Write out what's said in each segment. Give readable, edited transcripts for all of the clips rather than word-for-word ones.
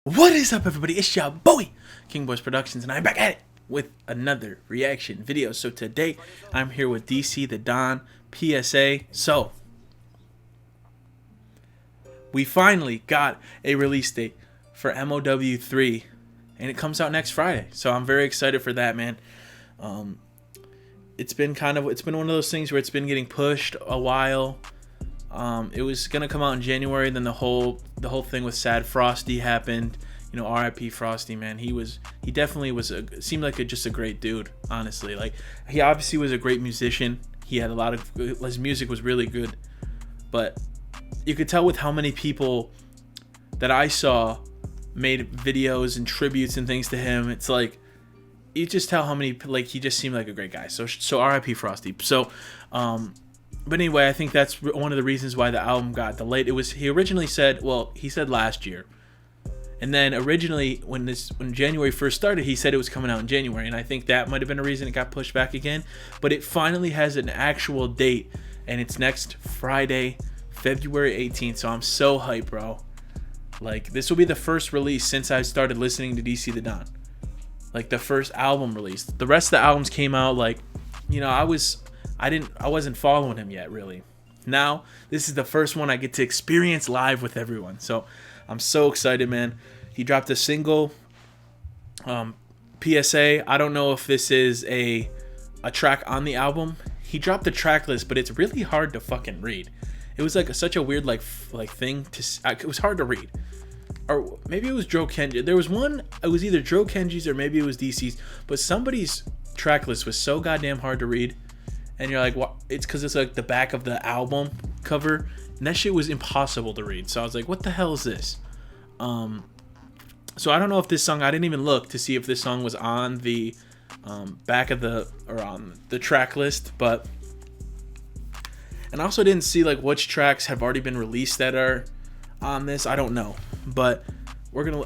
What is up, everybody? It's your boy, King Boys Productions, and I'm back at it with another reaction video. So today, I'm here with DC the Don, PSA. So, we finally got a release date for MOW 3, and it comes out next Friday. So I'm very excited for that, man. It's been one of those things where it's been getting pushed a while. It was gonna come out in January, then the whole thing with Sad Frosty happened. You know, R.I.P. Frosty, man. He definitely seemed like just a great dude. Honestly, like he obviously was a great musician. He had his music was really good, but you could tell with how many people that I saw made videos and tributes and things to him. It's like you just tell how many, like, he just seemed like a great guy. So R.I.P. Frosty. So but anyway, I think that's one of the reasons why the album got delayed. He originally said, well, he said last year. And then originally when January 1st started, he said it was coming out in January, and I think that might have been a reason it got pushed back again. But it finally has an actual date, and it's next Friday, February 18th. So I'm so hyped, bro. Like, this will be the first release since I started listening to DC the Don. Like, the first album release. The rest of the albums came out, like, you know, I wasn't following him yet, really. Now, this is the first one I get to experience live with everyone. So, I'm so excited, man. He dropped a single, PSA. I don't know if this is a track on the album. He dropped the track list, but it's really hard to fucking read. It was like such a weird like thing to. It was hard to read. Or maybe it was Joe Kenji. There was one. It was either Joe Kenji's or maybe it was DC's. But somebody's track list was so goddamn hard to read. And you're like, what? It's because it's like the back of the album cover, and that shit was impossible to read. So I was like, what the hell is this? So I don't know if this song, I didn't even look to see if this song was on the back of on the track list, but, and I also didn't see like which tracks have already been released that are on this. I don't know, but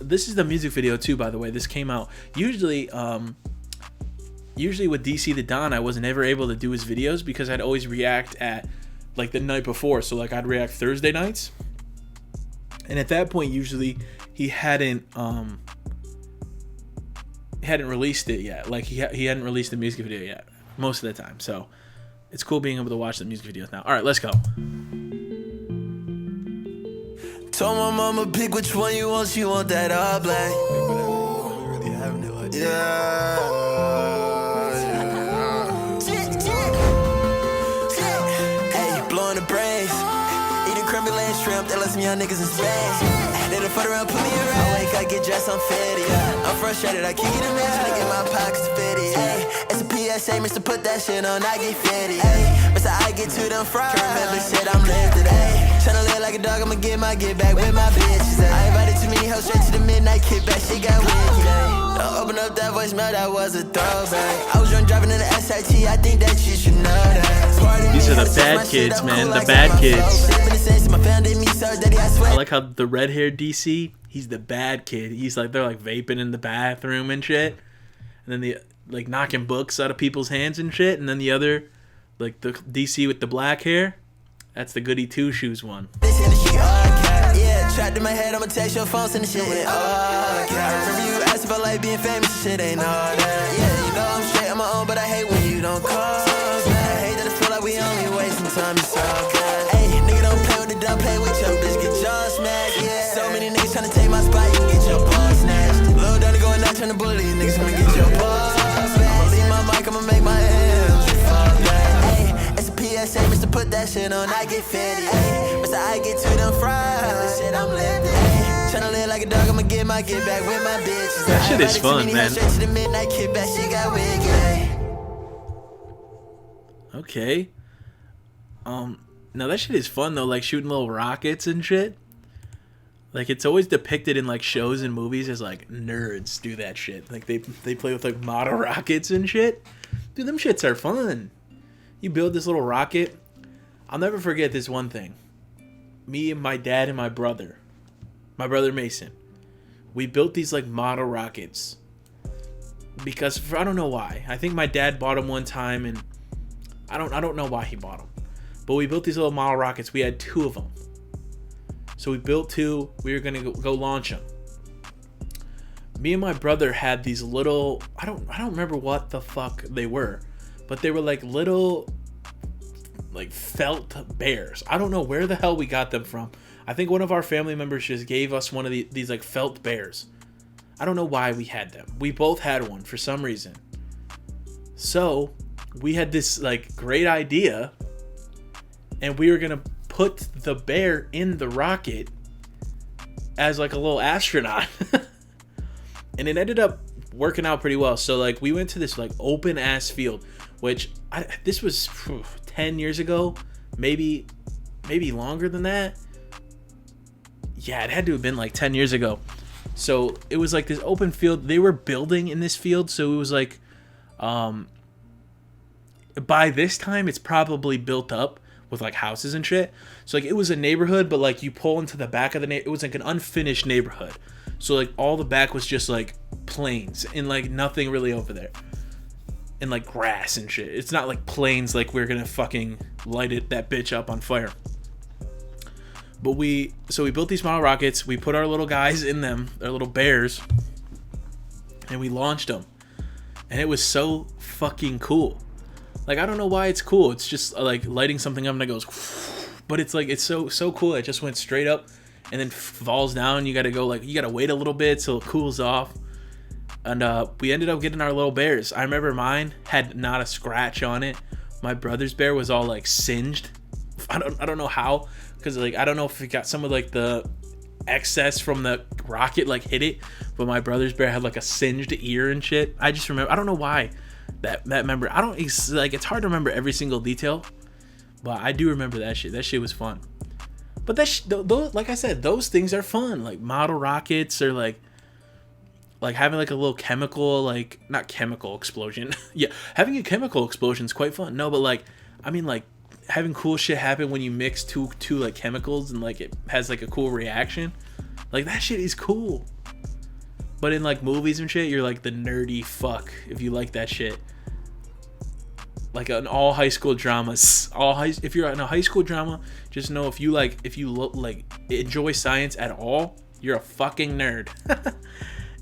this is the music video too, by the way. This came out usually with DC the Don, I wasn't ever able to do his videos because I'd always react at like the night before. So like I'd react Thursday nights, and at that point usually he hadn't released it yet. Like he hadn't released the music video yet most of the time. So it's cool being able to watch the music videos now. All right, let's go. Told my mama pick which one you want. She want that all black. Really having it like Yeah. Crummy land shrimp, that lets me young niggas in space. They done fuck around, put me around. I wake, I get dressed, I'm fitty. I'm frustrated, I keep it in man, tryna get my pockets fitty. It's a PSA, Mr. Put that shit on, I get fitty. Mr. I get to them fries. Remember shit, I'm lifted. Tryna live like a dog, I'ma get back with my bitches. I invited too many hoes straight to the midnight kickback, she got wicked. Don't open up that voicemail, that was a throwback. I was drunk driving in the SIT, I think that you should know that. These are the bad kids, man. The bad kids. I like how the red-haired DC, he's the bad kid. They're like vaping in the bathroom and shit, and then like knocking books out of people's hands and shit. And then the other, like the DC with the black hair, that's the goody two shoes one. Yeah, trapped in my head, I'ma text your phone, send the shit. Remember you asked about like being famous, shit ain't all that. Yeah, you know I'm straight on my own, but I hate when you don't call. I hate that I feel like we only wasting time, it's all good. Hey, nigga, don't play with the dumb, play with your bitch, get your smacked. Yeah, so many niggas tryna take my spot, you can get your balls snatched. Lil' Donnie going out tryna bully, niggas wanna get your balls snatched. I'ma leave my mic, I'ma make my M's fall back. Hey, it's a PSA, Mr. Put that shit on, I get fitty. Mr. I get to them fries, shit, I'm lifted. Tryna live like a dog, I'ma get back with my bitches. That shit is fun, man. Straight to the midnight kickback, she got wicked. Okay. Now that shit is fun though, like shooting little rockets and shit. Like it's always depicted in like shows and movies as like nerds do that shit. Like they play with like model rockets and shit. Dude, them shits are fun. You build this little rocket. I'll never forget this one thing. Me and my dad and my brother Mason, we built these like model rockets because I don't know why. I think my dad bought them one time, and I don't know why he bought them. But we built these little model rockets. We had 2 of them. So we built 2. We were gonna go launch them. me and my brother had these little, I don't remember what the fuck they were, but they were like little like felt bears. I don't know where the hell we got them from. I think one of our family members just gave us one of these like felt bears. I don't know why we had them. We both had one for some reason. So we had this like great idea, and we were gonna put the bear in the rocket as like a little astronaut. And it ended up working out pretty well. So like we went to this like open ass field, which this was 10 years ago, maybe longer than that. Yeah, it had to have been like 10 years ago. So it was like this open field. They were building in this field, so it was like by this time it's probably built up with like houses and shit. So like it was a neighborhood, but like you pull into the back of the it was like an unfinished neighborhood. So like all the back was just like plains and like nothing really over there. And like grass and shit. It's not like plains like we're gonna fucking light that bitch up on fire. But we built these model rockets, we put our little guys in them, our little bears, and we launched them. And it was so fucking cool. Like I don't know why it's cool. It's just like lighting something up and it goes, but it's like it's so cool. It just went straight up and then falls down. You gotta wait a little bit till it cools off. And we ended up getting our little bears. I remember mine had not a scratch on it. My brother's bear was all like singed. I don't know how, because like I don't know if it got some of like the excess from the rocket like hit it, but my brother's bear had like a singed ear and shit. I just remember, I don't know why that member. It's hard to remember every single detail, but I do remember that shit. That shit was fun. But those, like I said, those things are fun. Like model rockets, or like having like a little chemical, like not chemical explosion. Yeah, having a chemical explosion is quite fun. No, but like I mean like having cool shit happen when you mix two like chemicals and like it has like a cool reaction. Like that shit is cool. But in like movies and shit, you're like the nerdy fuck if you like that shit. Like in all high school dramas, if you're in a high school drama, just know if you enjoy science at all, you're a fucking nerd.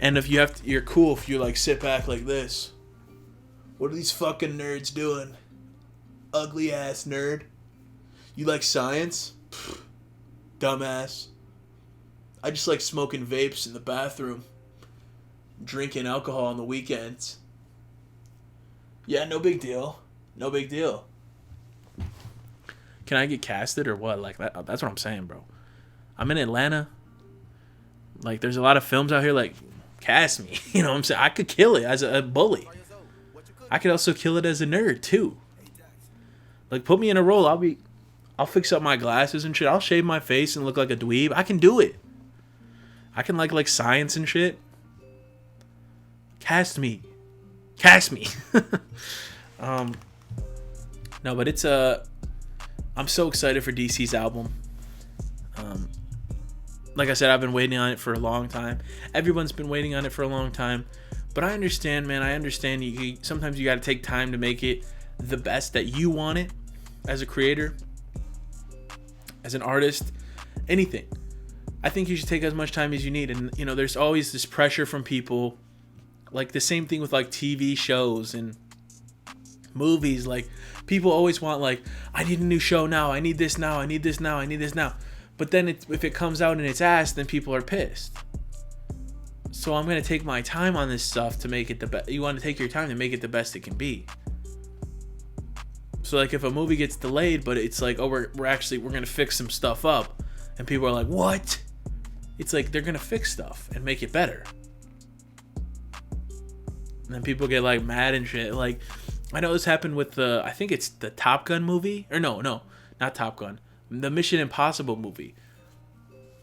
And if you're cool if you like sit back like this. What are these fucking nerds doing? Ugly ass nerd. You like science? Pfft, dumbass. I just like smoking vapes in the bathroom. Drinking alcohol on the weekends. Yeah, no big deal. No big deal. Can I get casted or what? Like that's what I'm saying, bro. I'm in Atlanta. Like there's a lot of films out here, like cast me. You know what I'm saying? I could kill it as a bully. I could also kill it as a nerd too. Like put me in a role. I'll fix up my glasses and shit. I'll shave my face and look like a dweeb. I can do it. I can like science and shit. Cast me. No, but it's I'm so excited for DC's album. Like I said, I've been waiting on it for a long time. Everyone's been waiting on it for a long time. But I understand, man. I understand you sometimes you got to take time to make it the best that you want it as a creator, as an artist, anything. I think you should take as much time as you need. And, you know, there's always this pressure from people. Like the same thing with like TV shows and movies. Like people always want like, I need a new show now. I need this now. I need this now. I need this now. But then if it comes out and it's ass, then people are pissed. So I'm going to take my time on this stuff to make it the best. You want to take your time to make it the best it can be. So like if a movie gets delayed, but it's like, oh, we're going to fix some stuff up. And people are like, what? It's like they're going to fix stuff and make it better. And then people get like mad and shit. Like I know this happened with I think it's the Top Gun movie. Or no, not Top Gun. The Mission Impossible movie.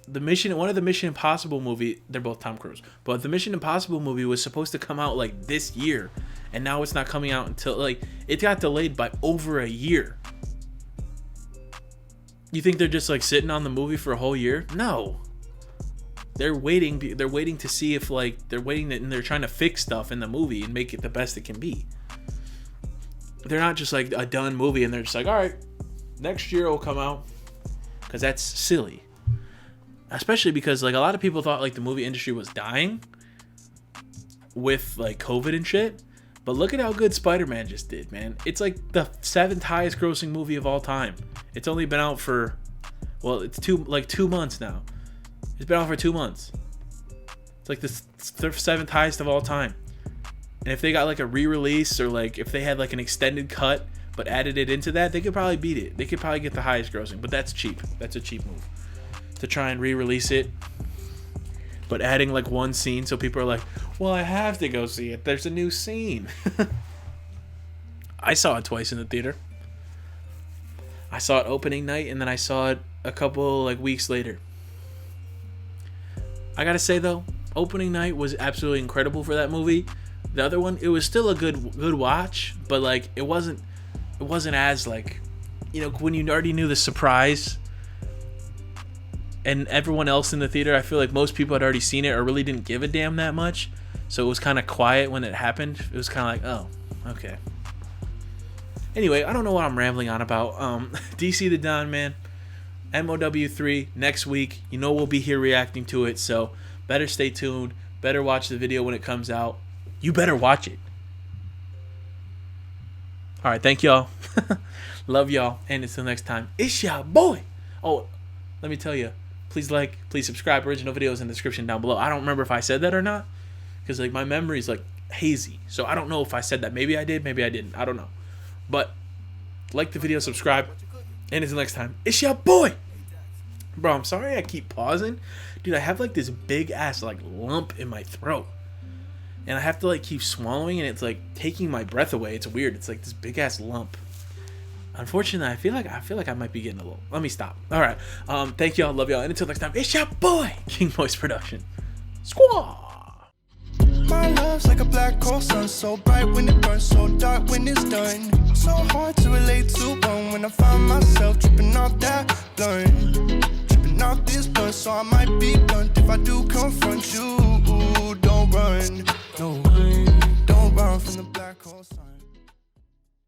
One of the Mission Impossible movie, they're both Tom Cruise, but the Mission Impossible movie was supposed to come out like this year, and now it's not coming out until like it got delayed by over a year. You think they're just like sitting on the movie for a whole year? No. They're waiting to see if like and they're trying to fix stuff in the movie and make it the best it can be. They're not just like a done movie and they're just like, all right, next year it'll come out, because that's silly. Especially because like a lot of people thought like the movie industry was dying, with like COVID and shit. But look at how good Spider-Man just did, man. It's like the 7th highest grossing movie of all time. It's only been out for, well, it's 2 months now. It's been out for 2 months. It's like the 7th highest of all time. And if they got like a re-release, or like if they had like an extended cut but added it into that, they could probably beat it. They could probably get the highest grossing, but that's cheap. That's a cheap move to try and re-release it. But adding like one scene, so people are like, well, I have to go see it. There's a new scene. I saw it twice in the theater. I saw it opening night, and then I saw it a couple like weeks later. I gotta say though, opening night was absolutely incredible for that movie. The other one, it was still a good watch, but like it wasn't as like, you know, when you already knew the surprise. And everyone else in the theater, I feel like most people had already seen it or really didn't give a damn that much. So it was kind of quiet when it happened. It was kind of like, oh, okay. Anyway, I don't know what I'm rambling on about. DC the Don, man. MOW3 next week. You know we'll be here reacting to it. So better stay tuned. Better watch the video when it comes out. You better watch it. All right, thank y'all. Love y'all. And until next time, it's your boy. Oh, let me tell you. Please like, please subscribe. Original videos in the description down below. I don't remember if I said that or not, because like my memory is like hazy. So I don't know if I said that. Maybe I did, maybe I didn't. I don't know. But like the video, subscribe, and until next time, it's your boy. Bro, I'm sorry I keep pausing. Dude, I have like this big ass like lump in my throat. And I have to like keep swallowing, and it's like taking my breath away. It's weird. It's like this big ass lump. Unfortunately, I feel like I might be getting a little. Let me stop. All right. Thank y'all. Love y'all. And until next time, it's your boy, King Voice Production. Squaw. My love's like a black hole sun, so bright when it burns, so dark when it's done. So hard to relate to one when I find myself tripping off that blunt. Tripping off this blunt, so I might be blunt if I do confront you. Don't run, no, don't run from the black hole sun.